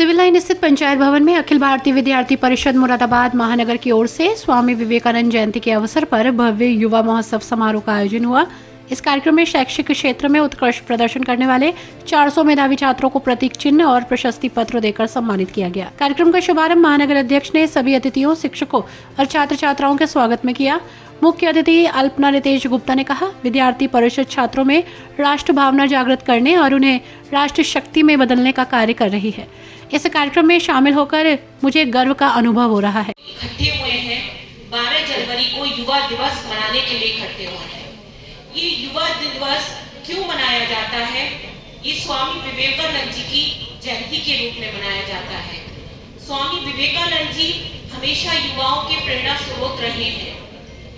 Civil line स्थित पंचायत भवन में अखिल भारतीय विद्यार्थी परिषद मुरादाबाद महानगर की ओर से स्वामी विवेकानंद जयंती के अवसर पर भव्य युवा महोत्सव समारोह का आयोजन हुआ। इस कार्यक्रम में शैक्षिक क्षेत्र में उत्कृष्ट प्रदर्शन करने वाले 400 मेधावी छात्रों को प्रतीक चिन्ह और प्रशस्ति पत्र देकर सम्मानित किया गया। कार्यक्रम का शुभारंभ महानगर अध्यक्ष ने सभी अतिथियों, शिक्षकों और छात्र छात्राओं के स्वागत में किया। मुख्य अतिथि अल्पना रितेश गुप्ता ने कहा, विद्यार्थी परिषद छात्रों में राष्ट्र भावना जागृत करने और उन्हें राष्ट्र शक्ति में बदलने का कार्य कर रही है। इस कार्यक्रम में शामिल होकर मुझे गर्व का अनुभव हो रहा है। इकट्ठे हुए हैं 12 जनवरी को युवा दिवस मनाने के लिए इकट्ठे हुए हैं। ये युवा दिवस क्यों मनाया जाता है? ये स्वामी विवेकानंद जी की जयंती के रूप में मनाया जाता है। स्वामी विवेकानंद जी हमेशा युवाओं के प्रेरणा स्रोत रहे हैं।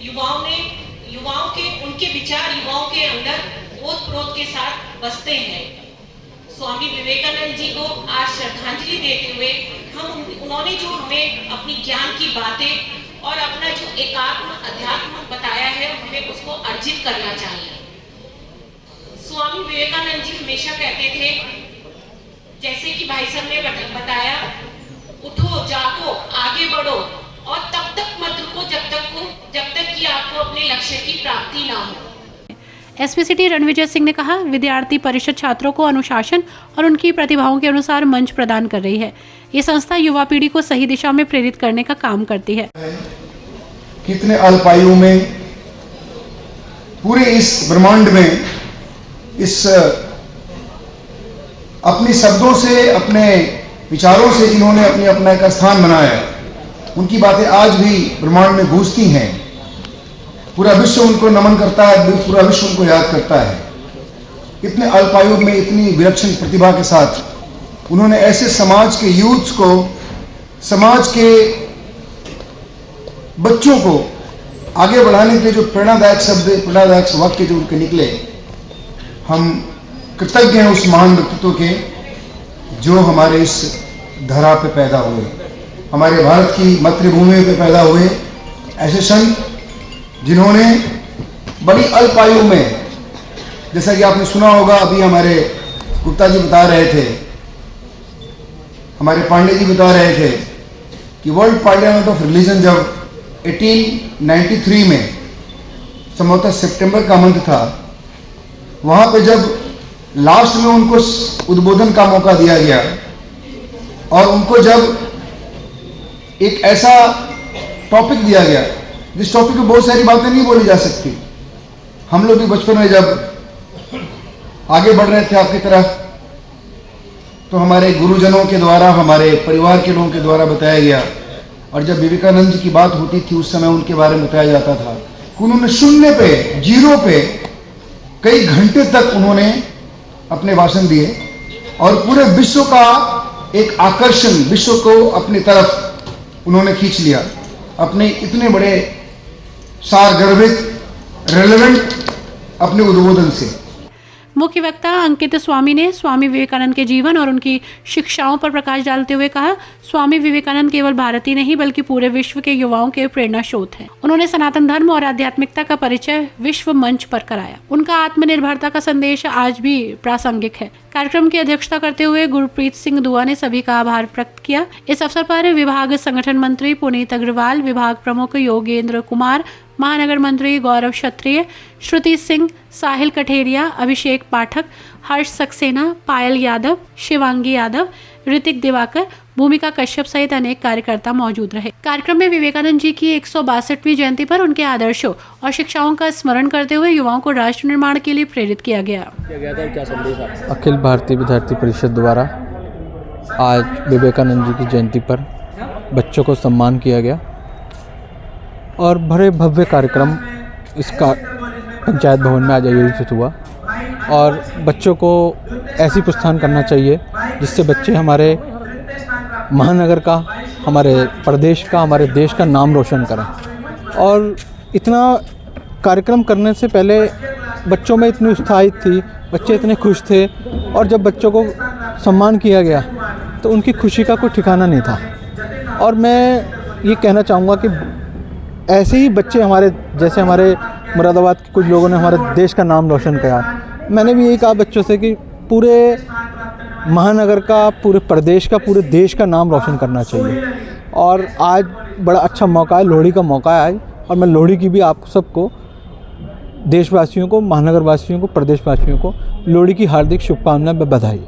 युवाओं के उनके विचार युवाओं के अंदर ओत-प्रोत के साथ बसते हैं। स्वामी विवेकानंद जी को आज श्रद्धांजलि देते हुए उन्होंने जो हमें अपनी ज्ञान की बातें और अपना जो एकात्म अध्यात्म बताया है, हमें उसको अर्जित करना चाहिए। स्वामी विवेकानंद जी हमेशा कहते थे, जैसे कि भाई साहब ने बताया, उठो, जागो, आगे बढ़ो और तब तक मत रुको जब तक कि आपको अपने लक्ष्य की प्राप्ति ना हो। एसपी सिटी रणविजय सिंह ने कहा, विद्यार्थी परिषद छात्रों को अनुशासन और उनकी प्रतिभाओं के अनुसार मंच प्रदान कर रही है। ये संस्था युवा पीढ़ी को सही दिशा में प्रेरित करने का काम करती है। कितने अल्पायु में पूरे इस ब्रह्मांड में इस अपने शब्दों से, अपने विचारों से जिन्होंने अपना एक स्थान बनाया, उनकी बातें आज भी ब्रह्मांड में गूंजती हैं। पूरा विश्व उनको नमन करता है, पूरा विश्व उनको याद करता है। इतने अल्पायु में इतनी विलक्षण प्रतिभा के साथ उन्होंने ऐसे समाज के यूथ्स को, समाज के बच्चों को आगे बढ़ाने के जो प्रेरणादायक शब्द, प्रेरणादायक वाक्य जो उनके निकले, हम कृतज्ञ हैं उस महान व्यक्तित्व के जो हमारे इस धरा पे पैदा हुए, हमारे भारत की मातृभूमि पे पैदा हुए। ऐसे संत जिन्होंने बड़ी अल्पायु में, जैसा कि आपने सुना होगा, अभी हमारे गुप्ता जी बता रहे थे, हमारे पांडे जी बता रहे थे कि वर्ल्ड पार्लियामेंट ऑफ रिलीजन जब 1893 में, संभवतः सितंबर का मंथ था, वहाँ पे जब लास्ट में उनको उद्बोधन का मौका दिया गया और उनको जब एक ऐसा टॉपिक दिया गया जिस टॉपिक में बहुत सारी बातें नहीं बोली जा सकती। हम लोग भी बचपन में जब आगे बढ़ रहे थे आपकी तरह, तो हमारे गुरुजनों के द्वारा, हमारे परिवार के लोगों के द्वारा बताया गया, और जब विवेकानंद जी की बात होती थी उस समय उनके बारे में बताया जाता था कि उन्होंने शून्य पे, जीरो पे कई घंटे तक उन्होंने अपने भाषण दिए और पूरे विश्व का एक आकर्षण, विश्व को अपनी तरफ उन्होंने खींच लिया अपने इतने बड़े सारगर्भित रेलेवेंट अपने उद्बोधन से। मुख्य वक्ता अंकित स्वामी ने स्वामी विवेकानंद के जीवन और उनकी शिक्षाओं पर प्रकाश डालते हुए कहा, स्वामी विवेकानंद केवल भारतीय नहीं बल्कि पूरे विश्व के युवाओं के प्रेरणा स्रोत हैं। उन्होंने सनातन धर्म और आध्यात्मिकता का परिचय विश्व मंच पर कराया। उनका आत्मनिर्भरता का संदेश आज भी प्रासंगिक है। कार्यक्रम की अध्यक्षता करते हुए गुरप्रीत सिंह दुआ ने सभी का आभार व्यक्त किया। इस अवसर पर विभाग संगठन मंत्री पुनीत अग्रवाल, विभाग प्रमुख योगेंद्र कुमार, महानगर मंत्री गौरव क्षत्रिय, श्रुति सिंह, साहिल कठेरिया, अभिषेक पाठक, हर्ष सक्सेना, पायल यादव, शिवांगी यादव, ऋतिक दिवाकर, भूमिका कश्यप सहित अनेक कार्यकर्ता मौजूद रहे। कार्यक्रम में विवेकानंद जी की 162वीं जयंती पर उनके आदर्शों और शिक्षाओं का स्मरण करते हुए युवाओं को राष्ट्र निर्माण के लिए प्रेरित किया गया। क्या संदेश अखिल भारतीय विद्यार्थी परिषद द्वारा आज विवेकानंद जी की जयंती पर बच्चों को सम्मान किया गया और बड़े भव्य कार्यक्रम इसका पंचायत भवन में आज आयोजित हुआ। और बच्चों को ऐसी प्रस्थान करना चाहिए जिससे बच्चे हमारे महानगर का, हमारे प्रदेश का, हमारे देश का नाम रोशन करें। और इतना कार्यक्रम करने से पहले बच्चों में इतनी उत्साहित थी, बच्चे इतने खुश थे, और जब बच्चों को सम्मान किया गया तो उनकी खुशी का कोई ठिकाना नहीं था। और मैं ये कहना चाहूँगा कि ऐसे ही बच्चे हमारे, जैसे हमारे मुरादाबाद के कुछ लोगों ने हमारे देश का नाम रोशन किया, मैंने भी यही कहा बच्चों से कि पूरे महानगर का, पूरे प्रदेश का, पूरे देश का नाम रोशन करना चाहिए। और आज बड़ा अच्छा मौका है, लोहड़ी का मौका है आज, और मैं लोहड़ी की भी आप सबको, देशवासियों को, महानगर वासियों को, प्रदेशवासियों को लोहड़ी की हार्दिक शुभकामनाएं, बधाई।